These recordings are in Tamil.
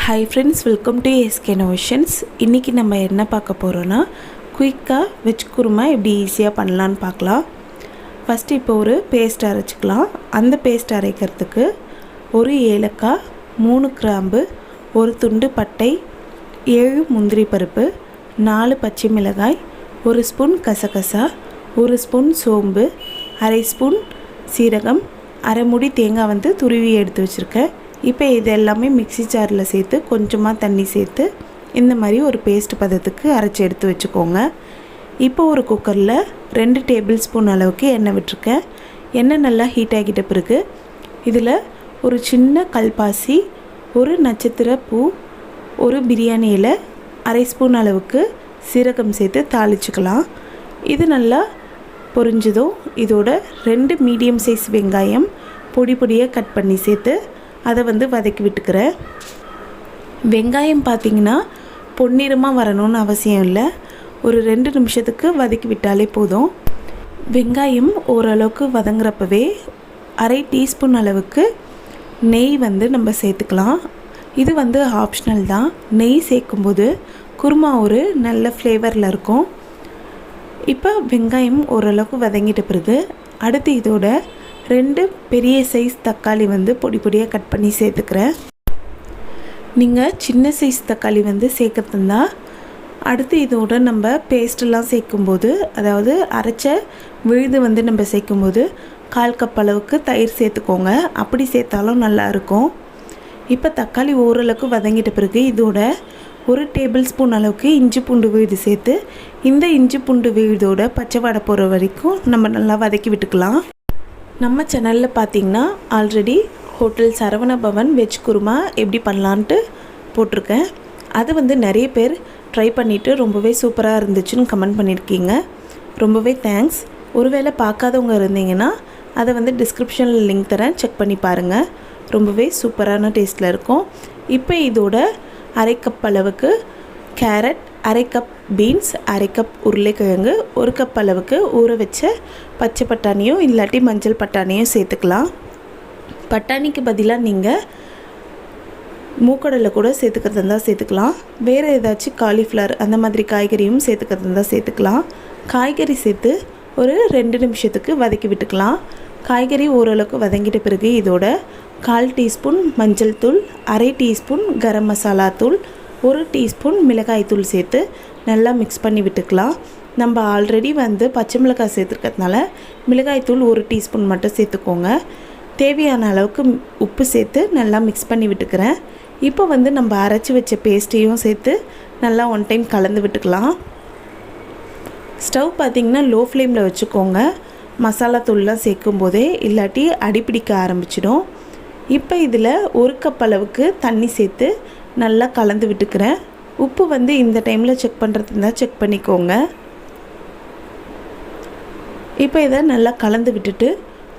Hi friends, welcome to SK Notions. இன்னைக்கு நம்ம என்ன பார்க்க போறோம்னா குயிக்கா வெஜ் குருமா எப்படி ஈஸியா பண்ணலாம்னு பார்க்கலாம். ஃபர்ஸ்ட் இப்போ ஒரு பேஸ்ட் அரைச்சுக்கலாம். அந்த பேஸ்ட் அரைக்கிறதுக்கு ஒரு ஏலக்காய், 3 கிராம்பு, ஒரு துண்டு பட்டை, 7 முந்திரி பருப்பு, 4 பச்சை மிளகாய், 1 ஸ்பூன் கசகசா, 1 ஸ்பூன் சோம்பு, 1/2 ஸ்பூன் சீரகம், அரை மூடி தேங்காய் வந்து துருவி எடுத்து வச்சிருக்கேன். இப்போ இது எல்லாமே மிக்ஸி ஜாரில் சேர்த்து கொஞ்சமாக தண்ணி சேர்த்து இந்த மாதிரி ஒரு பேஸ்ட் பதத்துக்கு அரைச்சி எடுத்து வச்சுக்கோங்க. இப்போ ஒரு குக்கரில் 2 டேபிள் ஸ்பூன் அளவுக்கு எண்ணெய் விட்டுருக்கேன். எண்ணெய் நல்லா ஹீட் ஆகிட்ட பிறகு இதில் ஒரு சின்ன கல்பாசி, ஒரு நட்சத்திர பூ, ஒரு பிரியாணி இலை, 1/2 ஸ்பூன் அளவுக்கு சீரகம் சேர்த்து தாளிச்சுக்கலாம். இது நல்லா பொரிஞ்சதும் இதோட 2 மீடியம் சைஸ் வெங்காயம் பொடி பொடியாக கட் பண்ணி சேர்த்து அதை வந்து வதக்கி விட்டுக்கிறேன். வெங்காயம் பார்த்திங்கன்னா பொன்னிறமாக வரணும்னு அவசியம் இல்லை, ஒரு 2 நிமிஷத்துக்கு வதக்கி விட்டாலே போதும். வெங்காயம் ஓரளவுக்கு வதங்குறப்பவே 1/2 டீஸ்பூன் அளவுக்கு நெய் வந்து நம்ம சேர்த்துக்கலாம். இது வந்து ஆப்ஷனல் தான். நெய் சேர்க்கும்போது குருமா ஒரு நல்ல ஃப்ளேவரில் இருக்கும். இப்போ வெங்காயம் ஓரளவுக்கு வதங்கிட்ட பிறகு அடுத்து இதோட 2 பெரிய சைஸ் தக்காளி வந்து பொடி பொடியாக கட் பண்ணி சேர்த்துக்கிறேன். நீங்கள் சின்ன சைஸ் தக்காளி வந்து சேர்க்கறதுந்தா அடுத்து இதோட நம்ம பேஸ்ட்டெல்லாம் சேர்க்கும்போது, அதாவது அரைச்ச விழுது வந்து நம்ம சேர்க்கும்போது 1/4 கப் அளவுக்கு தயிர் சேர்த்துக்கோங்க. அப்படி சேர்த்தாலும் நல்லாயிருக்கும். இப்போ தக்காளி ஓரளவுக்கு வதங்கிட்ட பிறகு இதோட 1 டேபிள் ஸ்பூன் அளவுக்கு இஞ்சி பூண்டு விழுது சேர்த்து இந்த இஞ்சி பூண்டு விழுதோட பச்சை வாடை போகிற வரைக்கும் நம்ம நல்லா வதக்கி விட்டுக்கலாம். நம்ம சேனலில் பார்த்திங்கன்னா already hotel Saravana Bhavan veg kurma எப்படி பண்ணலான்ட்டு போட்டிருக்கேன். அது வந்து நிறைய பேர் ட்ரை பண்ணிவிட்டு ரொம்பவே சூப்பராக இருந்துச்சுன்னு கமெண்ட் பண்ணியிருக்கீங்க. ரொம்பவே தேங்க்ஸ். ஒருவேளை பார்க்காதவங்க இருந்தீங்கன்னா அதை வந்து டிஸ்கிரிப்ஷனில் லிங்க் தரேன், செக் பண்ணி பாருங்கள். ரொம்பவே சூப்பரான டேஸ்ட்டில் இருக்கும். இப்போ இதோட 1/2 கப் அளவுக்கு கேரட், 1/2 கப் பீன்ஸ், 1/2 கப் உருளைக்கிழங்கு, 1 கப் அளவுக்கு ஊற வச்ச பச்சை பட்டாணியும் இல்லாட்டி மஞ்சள் பட்டாணியும் சேர்த்துக்கலாம். பட்டாணிக்கு பதிலாக நீங்கள் மூக்கடலை கூட சேர்த்துக்கிறது இருந்தால் சேர்த்துக்கலாம். வேறு ஏதாச்சும் காலிஃப்ளவர் அந்த மாதிரி காய்கறியும் சேர்த்துக்கிறது இருந்தால் சேர்த்துக்கலாம். காய்கறி சேர்த்து ஒரு 2 நிமிஷத்துக்கு வதக்கி விட்டுக்கலாம். காய்கறி ஓரளவுக்கு வதங்கிட்ட பிறகு இதோட 1/4 டீஸ்பூன் மஞ்சள் தூள், 1/2 டீஸ்பூன் கரம் மசாலா தூள், 1 டீஸ்பூன் மிளகாய் தூள் சேர்த்து நல்லா மிக்ஸ் பண்ணி விட்டுக்கலாம். நம்ம ஆல்ரெடி வந்து பச்சை மிளகாய் சேர்த்துருக்கிறதுனால மிளகாய் தூள் 1 டீஸ்பூன் மட்டும் சேர்த்துக்கோங்க. தேவையான அளவுக்கு உப்பு சேர்த்து நல்லா மிக்ஸ் பண்ணி விட்டுக்கிறேன். இப்போ வந்து நம்ம அரைச்சி வச்ச பேஸ்ட்டையும் சேர்த்து நல்லா 1 டைம் கலந்து விட்டுக்கலாம். ஸ்டவ் பார்த்திங்கன்னா லோ ஃப்ளேமில் வச்சுக்கோங்க. மசாலா தூள்லாம் சேர்க்கும் போதே, இல்லாட்டி அடிப்பிடிக்க ஆரம்பிச்சிடும். இப்போ இதில் 1 கப் அளவுக்கு தண்ணி சேர்த்து நல்லா கலந்து விட்டுக்கிறேன். உப்பு வந்து இந்த டைமில் செக் பண்ணுறது இருந்தால் செக் பண்ணிக்கோங்க. இப்போ இதை நல்லா கலந்து விட்டுட்டு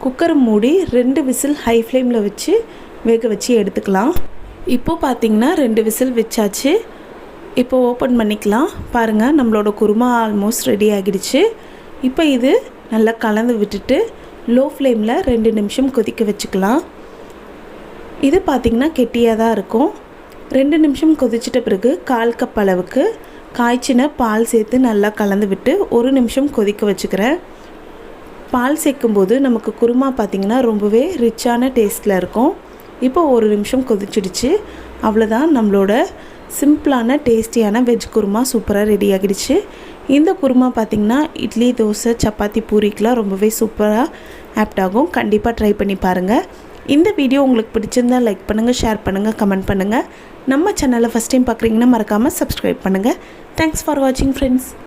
குக்கரை மூடி 2 விசில் ஹை ஃப்ளேமில் வச்சு வேக வச்சு எடுத்துக்கலாம். இப்போது பார்த்திங்கன்னா 2 விசில் வச்சாச்சு. இப்போ ஓப்பன் பண்ணிக்கலாம். பாருங்கள், நம்மளோட குருமா ஆல்மோஸ்ட் ரெடி ஆகிடுச்சு. இப்போ இது நல்லா கலந்து விட்டுட்டு லோ ஃப்ளேமில் 2 நிமிஷம் கொதிக்க வச்சுக்கலாம். இது பார்த்திங்கன்னா கெட்டியாக தான் இருக்கும். 2 நிமிஷம் கொதிச்சிட்ட பிறகு 1/4 கப் அளவுக்கு காய்ச்சின பால் சேர்த்து நல்லா கலந்து விட்டு 1 நிமிஷம் கொதிக்க வச்சுக்கிறேன். பால் சேர்க்கும்போது நமக்கு குருமா பார்த்திங்கன்னா ரொம்பவே ரிச்சான டேஸ்ட்டில் இருக்கும். இப்போ 1 நிமிஷம் கொதிச்சிடுச்சு. அவ்வளோதான், நம்மளோட சிம்பிளான டேஸ்டியான வெஜ் குருமா சூப்பராக ரெடி ஆகிடுச்சு. இந்த குருமா பார்த்திங்கன்னா இட்லி, தோசை, சப்பாத்தி, பூரிக்கெலாம் ரொம்பவே சூப்பராக ஆப்ட் ஆகும். கண்டிப்பாக ட்ரை பண்ணி பாருங்கள். இந்த வீடியோ உங்களுக்கு பிடிச்சிருந்தால் லைக் பண்ணுங்கள், ஷேர் பண்ணுங்கள், கமெண்ட் பண்ணுங்கள். நம்ம சேனலை ஃபஸ்ட் டைம் பார்க்குறீங்கன்னா மறக்காமல் சப்ஸ்கிரைப் பண்ணுங்கள். தேங்க்ஸ் ஃபார் வாட்சிங் ஃப்ரெண்ட்ஸ்.